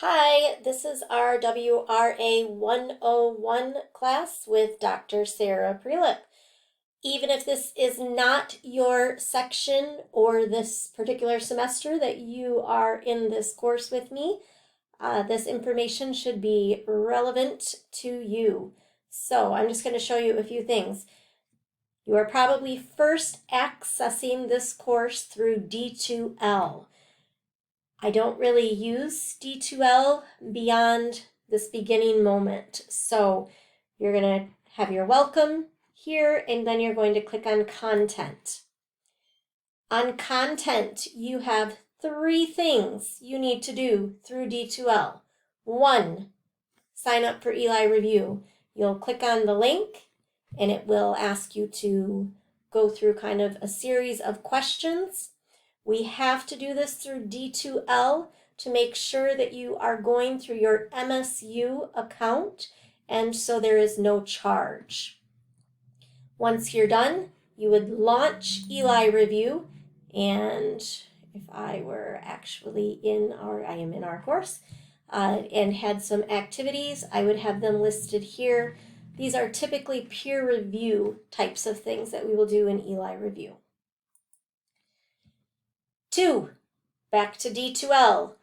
Hi, this is our WRA 101 class with Dr. Sarah Prielipp. Even if this is not your section or this particular semester that you are in this course with me, this information should be relevant to you. So I'm just going to show you a few things. You are probably first accessing this course through D2L. I don't really use D2L beyond this beginning moment. So you're going to have your welcome here, and then you're going to click on content. On content, you have three things you need to do through D2L. One, sign up for Eli Review. You'll click on the link and it will ask you to go through kind of a series of questions. We have to do this through D2L to make sure that you are going through your MSU account, and so there is no charge. Once you're done, you would launch Eli Review, and if I were actually I am in our course, and had some activities, I would have them listed here. These are typically peer review types of things that we will do in Eli Review. 2, back to D2L.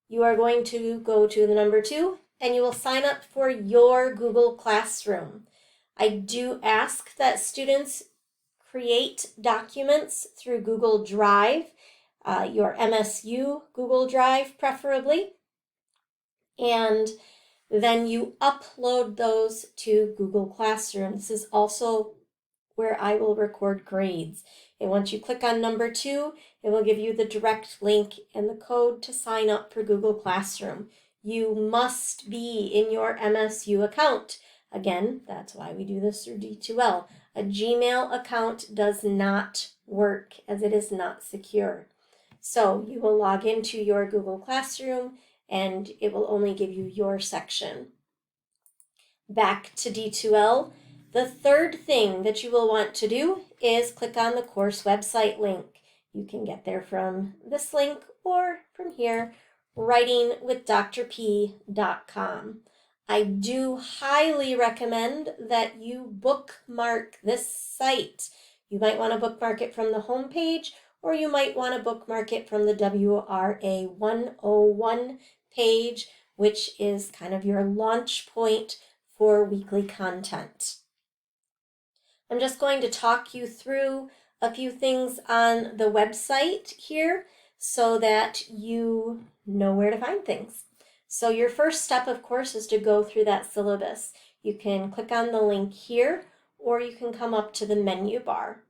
You are going to go to the number 2 and you will sign up for your Google Classroom. I do ask that students create documents through Google Drive, your MSU Google Drive preferably, and then you upload those to Google Classroom. This is also where I will record grades. And once you click on number 2, it will give you the direct link and the code to sign up for Google Classroom. You must be in your MSU account. Again, that's why we do this through D2L. A Gmail account does not work as it is not secure. So you will log into your Google Classroom and it will only give you your section. Back to D2L. The third thing that you will want to do is click on the course website link. You can get there from this link or from here, writingwithdrp.com. I do highly recommend that you bookmark this site. You might want to bookmark it from the home page, or you might want to bookmark it from the WRA 101 page, which is kind of your launch point for weekly content. I'm just going to talk you through a few things on the website here so that you know where to find things. So your first step, of course, is to go through that syllabus. You can click on the link here, or you can come up to the menu bar.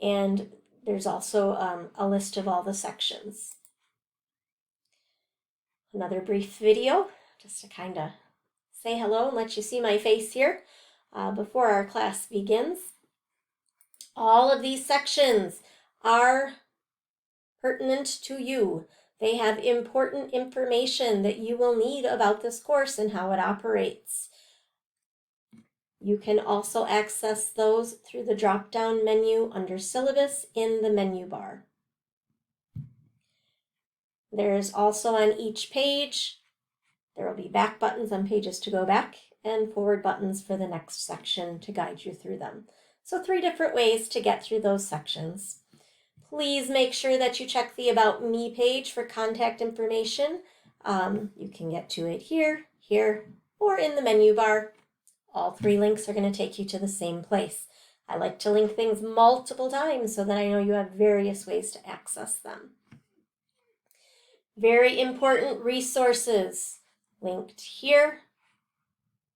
And there's also a list of all the sections. Another brief video, just to kind of say hello and let you see my face here before our class begins. All of these sections are pertinent to you. They have important information that you will need about this course and how it operates. You can also access those through the drop-down menu under Syllabus in the menu bar. There's also on each page, there will be back buttons on pages to go back and forward buttons for the next section to guide you through them. So 3 different ways to get through those sections. Please make sure that you check the About Me page for contact information. You can get to it here, or in the menu bar. All 3 links are going to take you to the same place. I like to link things multiple times so that I know you have various ways to access them. Very important resources linked here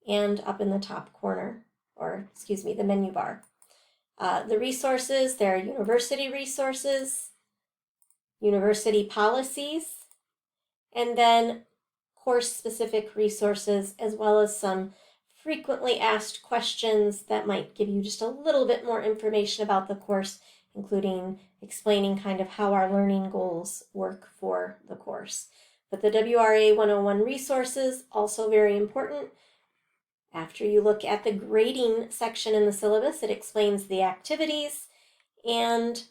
and up in the top corner, the menu bar. The resources, there are university resources, university policies, and then course-specific resources, as well as some frequently asked questions that might give you just a little bit more information about the course, including explaining kind of how our learning goals work for the course. But the WRA 101 resources, also very important. After you look at the grading section in the syllabus, it explains the activities, and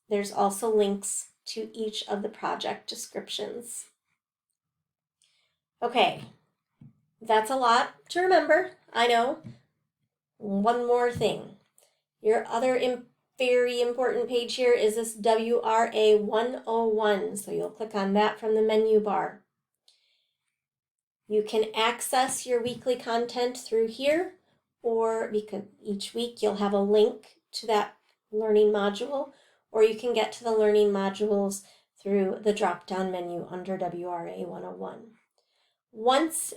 there's also links to each of the project descriptions. Okay, that's a lot to remember, I know. One more thing. Your other very important page here is this WRA 101, so you'll click on that from the menu bar. You can access your weekly content through here, or because each week you'll have a link to that learning module, or you can get to the learning modules through the drop-down menu under WRA 101. Once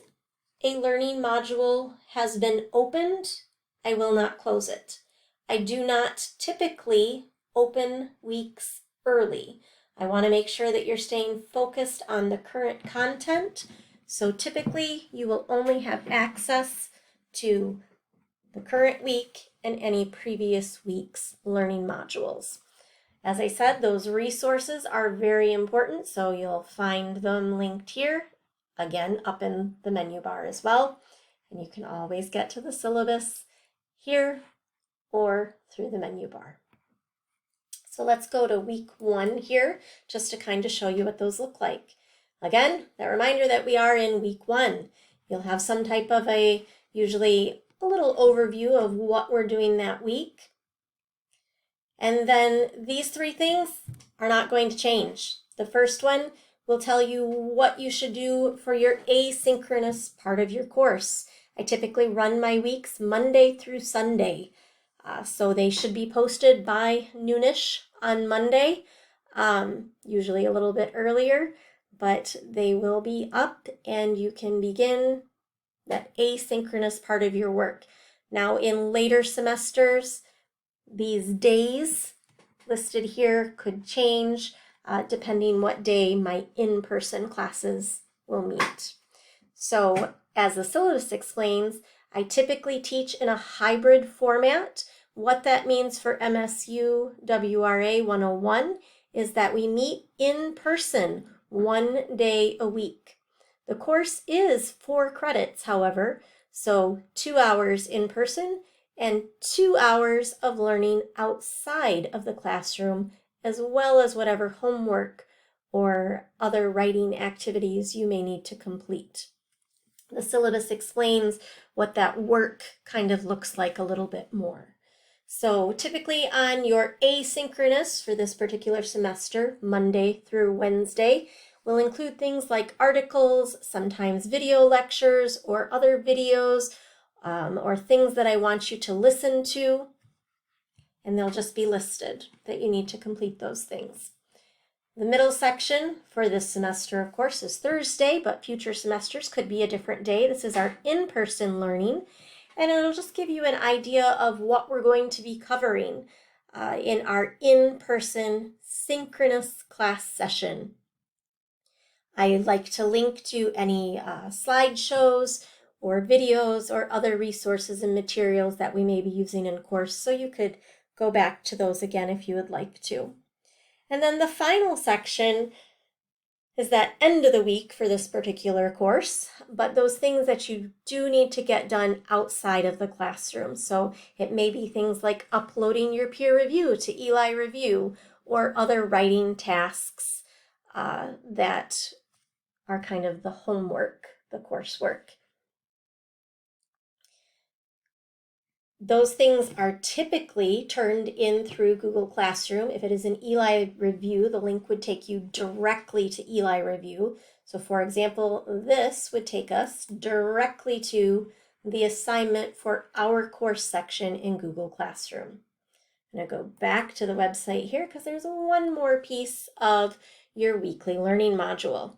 a learning module has been opened, I will not close it. I do not typically open weeks early. I want to make sure that you're staying focused on the current content. So typically you will only have access to the current week and any previous week's learning modules. As I said, those resources are very important, so you'll find them linked here, again up in the menu bar as well. And you can always get to the syllabus here or through the menu bar. So let's go to week 1 here, just to kind of show you what those look like. Again, that reminder that we are in week 1. You'll have some type of usually a little overview of what we're doing that week. And then these 3 things are not going to change. The first one will tell you what you should do for your asynchronous part of your course. I typically run my weeks Monday through Sunday. So they should be posted by noonish on Monday, usually a little bit earlier, but they will be up and you can begin that asynchronous part of your work. Now in later semesters, these days listed here could change depending what day my in-person classes will meet. So as the syllabus explains, I typically teach in a hybrid format. What that means for MSU WRA 101 is that we meet in person 1 day a week. The course is 4 credits, however, so 2 hours in person and 2 hours of learning outside of the classroom, as well as whatever homework or other writing activities you may need to complete. The syllabus explains what that work kind of looks like a little bit more. So typically on your asynchronous for this particular semester, Monday through Wednesday, will include things like articles, sometimes video lectures or other videos, or things that I want you to listen to, and they'll just be listed that you need to complete those things. The middle section for this semester, of course, is Thursday, but future semesters could be a different day. This is our in-person learning, and it'll just give you an idea of what we're going to be covering in our in-person synchronous class session. I like to link to any slideshows or videos or other resources and materials that we may be using in course, so you could go back to those again if you would like to. And then the final section is that end of the week for this particular course, but those things that you do need to get done outside of the classroom. So it may be things like uploading your peer review to Eli Review or other writing tasks that are kind of the homework, the coursework. Those things are typically turned in through Google Classroom. If it is an Eli Review, the link would take you directly to Eli Review. So for example, this would take us directly to the assignment for our course section in Google Classroom. I'm going to go back to the website here because there's one more piece of your weekly learning module.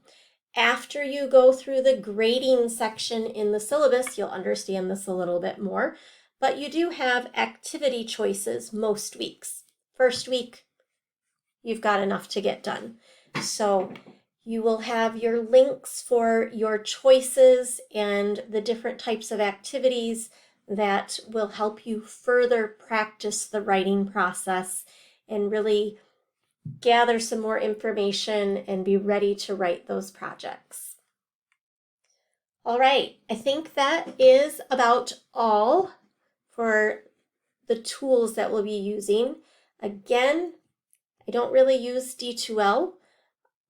After you go through the grading section in the syllabus, you'll understand this a little bit more. But you do have activity choices most weeks. First week, you've got enough to get done. So you will have your links for your choices and the different types of activities that will help you further practice the writing process and really gather some more information and be ready to write those projects. All right, I think that is about all for the tools that we'll be using. Again, I don't really use D2L.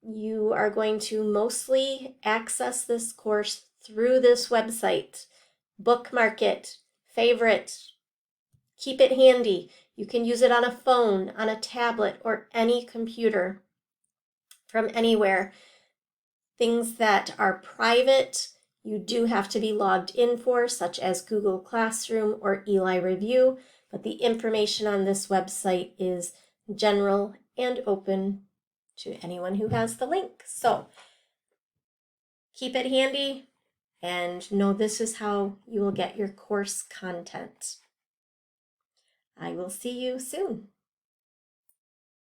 You are going to mostly access this course through this website. Bookmark it, favorite, keep it handy. You can use it on a phone, on a tablet, or any computer from anywhere. Things that are private, you do have to be logged in for, such as Google Classroom or Eli Review, but the information on this website is general and open to anyone who has the link. So keep it handy and know this is how you will get your course content. I will see you soon.